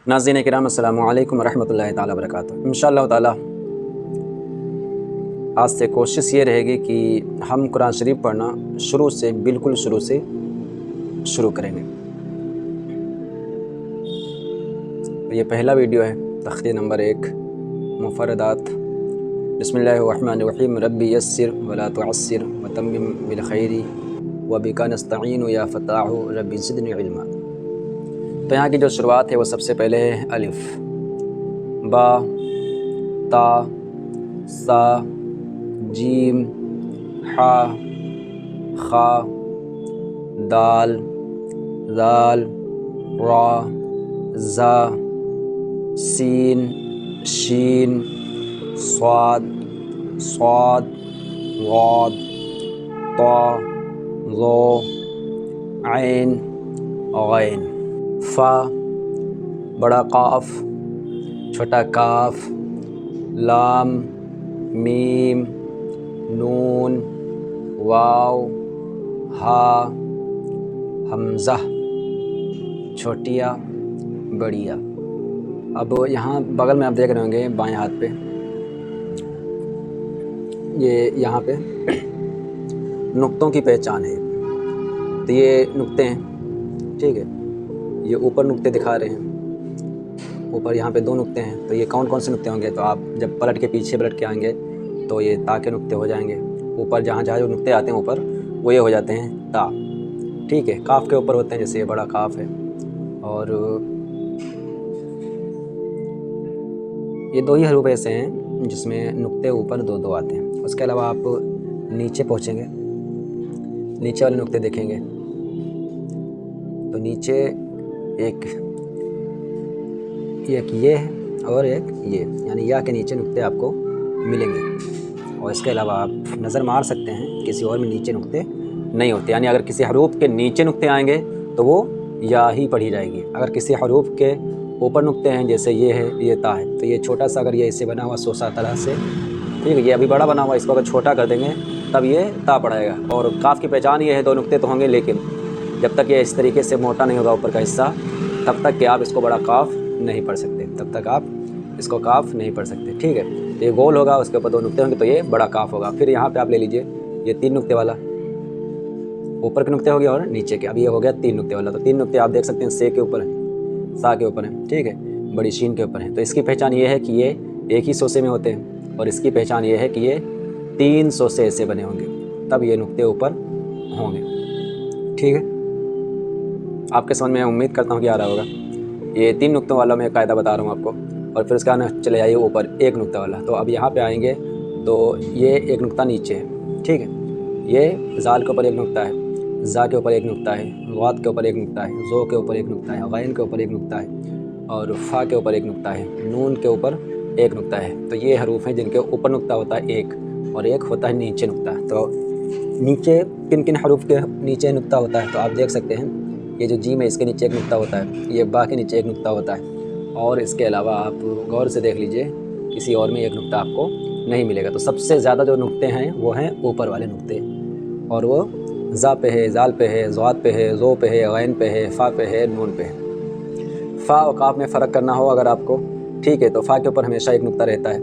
नाज़रीन किराम अस्सलामु अलैकुम रहमतुल्लाहि ताला वबरकातुहू। इंशाअल्लाह ताला आज से कोशिश ये रहेगी कि हम कुरान शरीफ पढ़ना बिल्कुल शुरू से शुरू करेंगे। तो ये पहला वीडियो है, तख्ती नंबर 1, मुफरदात। बिस्मिल्लाहिर्रहमानिर्रहीम, रब्बी यस्सिर वला तुअस्सिर वतम्मिम बिल खैरि व बिका नस्तईनु या फताहु रब्बी ज़िदनी इल्मा। तो यहाँ की जो शुरुआत है वो सबसे पहले है अलिफ, बा, ता, सा, जीम, हा, खा, दाल, ज़ाल, रा, ज़ा, सीन, शीन, स्वाद, स्वाद, वाद, ता, ज़ो, ऐन, गैन, फ़ा, बड़ा काफ, छोटा काफ, लाम, मीम, नून, वाव, हा, हमज़ा, छोटिया, बड़िया। अब यहाँ बगल में आप देख रहे होंगे बाएं हाथ पे, ये यहाँ पे नुक्तों की पहचान है। तो ये नुक्ते हैं, ठीक है। ये ऊपर नुक्ते दिखा रहे हैं, ऊपर यहाँ पे 2 नुक्ते हैं। तो ये कौन कौन से नुक्ते होंगे? तो आप जब पलट के पीछे पलट के आएंगे तो ये ता के नुक्ते हो जाएंगे। ऊपर जहाँ जहाँ जो नुक्ते आते हैं ऊपर, वो ये हो जाते हैं ता, ठीक है। काफ के ऊपर होते हैं, जैसे ये बड़ा काफ है। और ये 2 ही हरूफ ऐसे हैं जिसमें नुक्ते ऊपर 2-2 आते हैं। उसके अलावा आप नीचे पहुँचेंगे, नीचे वाले नुक्ते देखेंगे तो नीचे एक ये है और एक ये, यानी या के नीचे नुक्ते आपको मिलेंगे। और इसके अलावा आप नज़र मार सकते हैं किसी और में नीचे नुक्ते नहीं होते, यानी अगर किसी हरूफ के नीचे नुक्ते आएंगे तो वो या ही पढ़ी जाएगी। अगर किसी हरूफ के ऊपर नुक्ते हैं, जैसे ये है, ये ता है, तो ये छोटा सा अगर ये इससे बना हुआ सोसा तरह से, ठीक है, ये अभी बड़ा बना हुआ, इसको अगर छोटा कर देंगे तब ये ता पढ़ाएगा। और काफ की पहचान ये है, 2 नुक्ते तो होंगे, लेकिन जब तक ये इस तरीके से मोटा नहीं होगा ऊपर का हिस्सा, तब तक कि आप इसको बड़ा काफ नहीं पढ़ सकते, तब तक आप इसको काफ नहीं पढ़ सकते, ठीक है। तो ये गोल होगा, उसके ऊपर 2 नुक्ते होंगे तो ये बड़ा काफ होगा। फिर यहाँ पे आप ले लीजिए ये 3 नुक्ते वाला, ऊपर के नुक्ते हो गए और नीचे के। अब ये हो गया 3 नुक्ते वाला। तो 3 नुक्ते आप देख सकते हैं, से के ऊपर है, सा के ऊपर है, ठीक है, बड़ी शीन के ऊपर है। तो इसकी पहचान ये है कि ये एक ही सोसे में होते हैं, और इसकी पहचान ये है कि ये 3 सोसे ऐसे बने होंगे, तब ये नुक्ते ऊपर होंगे, ठीक है। आपके समझ में उम्मीद करता हूँ कि आ रहा होगा। ये 3 नुक्तों वाला मैं कायदा बता रहा हूँ आपको, और फिर उसका ना चले जाइए ऊपर 1 नुक्ता वाला। तो अब यहाँ पे आएंगे तो ये 1 नुक्ता नीचे है, ठीक है। ये ज़ाल के ऊपर 1 नुक्ता है, ज़ा के ऊपर 1 नुक्ता है, वाद के ऊपर 1 नुक्ता है, ज़ो के ऊपर 1 नुक्ता है, गैन के ऊपर 1 नुक्ता है, और फ़ा के ऊपर 1 नुक्ता है, नून के ऊपर 1 नुक्ता है। तो ये हरूफ हैं जिनके ऊपर नुक्ता होता है 1, और 1 होता है नीचे नुक्ता। तो नीचे किन किन हरूफ के नीचे नुक्ता होता है? तो आप देख सकते हैं, ये जो जीम है इसके नीचे 1 नुक्ता होता है, ये बा के नीचे 1 नुक्ता होता है, और इसके अलावा आप गौर से देख लीजिए किसी और में 1 नुक्ता आपको नहीं मिलेगा। तो सबसे ज़्यादा जो नुक्ते हैं वो हैं ऊपर वाले नुक्ते, और वो ज़ा पे है, ज़ाल पे है, ज़वाद पे है, ज़ो पे है, गैन पे है, फ़ा पे है, नून पे है। फ़ा और काफ में फ़र्क करना हो अगर आपको, ठीक है, तो फ़ा के ऊपर हमेशा 1 नुक्ता रहता है,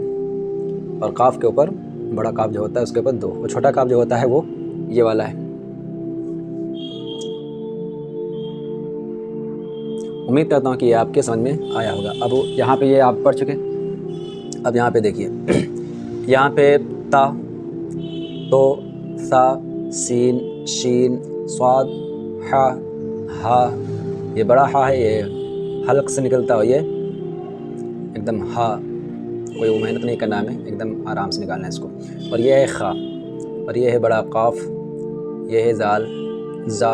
और काफ के ऊपर बड़ा काफ जो होता है उसके ऊपर 2, और छोटा काफ जो होता है वो ये वाला है। उम्मीद करता हूँ कि ये आपके समझ में आया होगा। अब यहाँ पे ये आप पढ़ चुके, अब यहाँ पे देखिए यहाँ पे ता, तो, सा, सीन, शीन, स्वाद, हा, ये बड़ा हा है, ये हल्क से निकलता हो, ये एकदम हा, कोई वो मेहनत नहीं करना हमें, एकदम आराम से निकालना है इसको। और ये है खा, और ये है बड़ा काफ, ये है ज़ाल, ज़ा,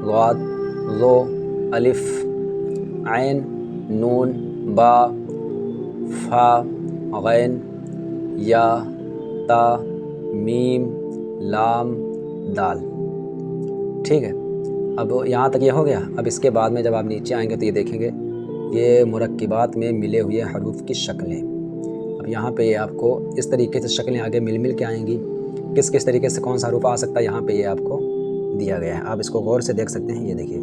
वाद, ज़ो, अलिफ, ऐन, नून, बा, फा, गैन, या, ता, मीम, लाम, दाल, ठीक है। अब यहाँ तक ये हो गया। अब इसके बाद में जब आप नीचे आएंगे तो ये देखेंगे ये मुरक्किबात में मिले हुए हरूफ की शक्लें। अब यहाँ पे ये आपको इस तरीके से शक्लें आगे मिल के आएंगी। किस किस तरीके से कौन सा हरूफ आ सकता है यहाँ पे ये आपको दिया गया है। आप इसको गौर से देख सकते हैं। ये देखिए,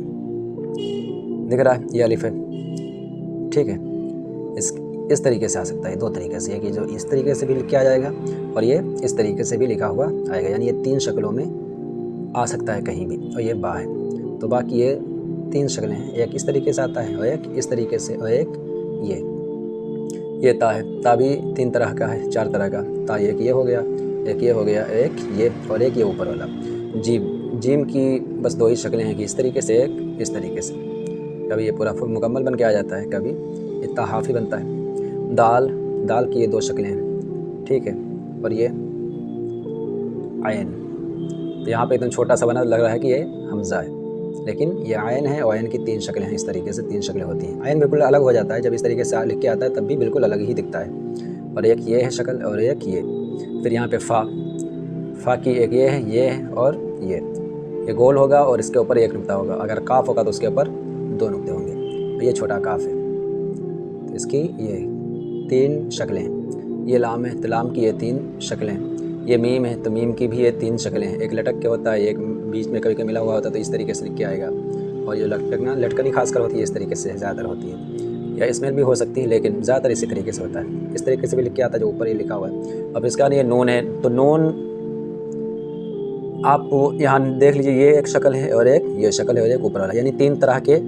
दिख रहा है, ये अलिफ है, ठीक है। इस तरीके से आ सकता है, 2 तरीके से, कि जो इस तरीके से भी लिख के आ जाएगा और ये इस तरीके से भी लिखा हुआ आएगा, यानी ये 3 शक्लों में आ सकता है कहीं भी। और ये बा है, तो बाकी ये 3 शक्लें हैं, एक इस तरीके से आता है और एक इस तरीके से और एक ये ता है। ता भी 3 तरह का है, 4 तरह का ता, एक ये हो गया, एक ये हो गया, एक ये और एक ये ऊपर वाला। जीम की बस 2 ही शक्लें हैं, कि इस तरीके से, एक इस तरीके से। कभी ये पूरा मुकम्मल बन के आ जाता है, कभी इतना हाफ ही बनता है। दाल की ये 2 शक्लें हैं, ठीक है। और ये आयन, तो यहाँ पे एकदम छोटा सा बना लग रहा है कि ये हमज़ा है, लेकिन ये आयन है और आयन की 3 शक्लें हैं। इस तरीके से 3 शक्लें होती हैं। आयन बिल्कुल अलग हो जाता है जब इस तरीके से लिख के आता है, तब भी बिल्कुल अलग ही दिखता है। और एक ये है शक्ल और एक ये। फिर यहाँ पे फ़ा की एक ये है और ये गोल होगा और इसके ऊपर एक नुक्ता होगा। अगर काफ होगा तो उसके ऊपर 2 नुक्ते होंगे। तो ये छोटा काफ है, तो इसकी ये 3 शक्लें हैं। ये लाम है, तो लाम की ये 3 शक्लें हैं। ये मीम है, तो मीम की भी ये 3 शक्लें हैं। एक लटक के होता है, एक बीच में कभी कभी मिला हुआ होता है, तो इस तरीके से लिख के आएगा। और ये लटकनी खासकर होती है, इस तरीके से ज़्यादातर होती है, या इसमें भी हो सकती है, लेकिन ज़्यादातर इसी तरीके से होता है। इस तरीके से भी लिख के आता है जो ऊपर ये लिखा हुआ है। अब इसका ये नून है, तो नून आप यहाँ देख लीजिए, ये एक शक्ल है और एक ये शक्ल है और एक ऊपर वाला, यानी 3 तरह के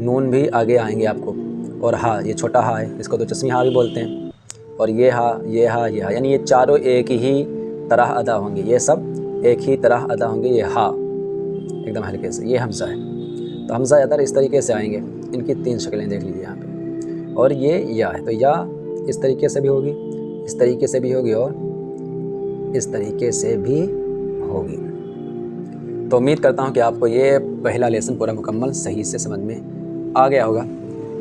नून भी आगे आएंगे आपको। और हा, ये छोटा हा है, इसको तो चश्मी हा भी बोलते हैं। और ये हा, ये हा, ये हा, यानी ये चारों एक ही तरह अदा होंगे, ये सब एक ही तरह अदा होंगे। ये हा एकदम हल्के से, ये हमज़ा है, तो हमज़ा ज़्यादातर इस तरीके से आएंगे। इनकी 3 शक्लें देख लीजिए यहाँ पे। और ये या है, तो या इस तरीके से भी होगी, इस तरीके से भी होगी और इस तरीके से भी होगी। तो उम्मीद करता हूँ कि आपको ये पहला लेसन पूरा मुकम्मल सही से समझ में आ गया होगा।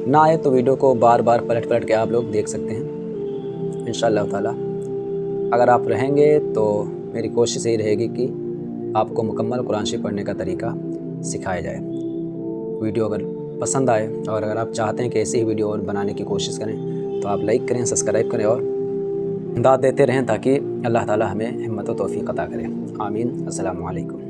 ना आए तो वीडियो को बार बार पलट के आप लोग देख सकते हैं इंशाअल्लाह ताला। अगर आप रहेंगे तो मेरी कोशिश यही रहेगी कि आपको मुकम्मल कुरान शरीफ पढ़ने का तरीका सिखाया जाए। वीडियो अगर पसंद आए और अगर आप चाहते हैं कि ऐसी ही वीडियो और बनाने की कोशिश करें, तो आप लाइक करें, सब्सक्राइब करें और दाद देते रहें, ताकि अल्लाह ताला हमें हिम्मत व तौफीक अता करे। आमीन। अस्सलामु अलैकुम।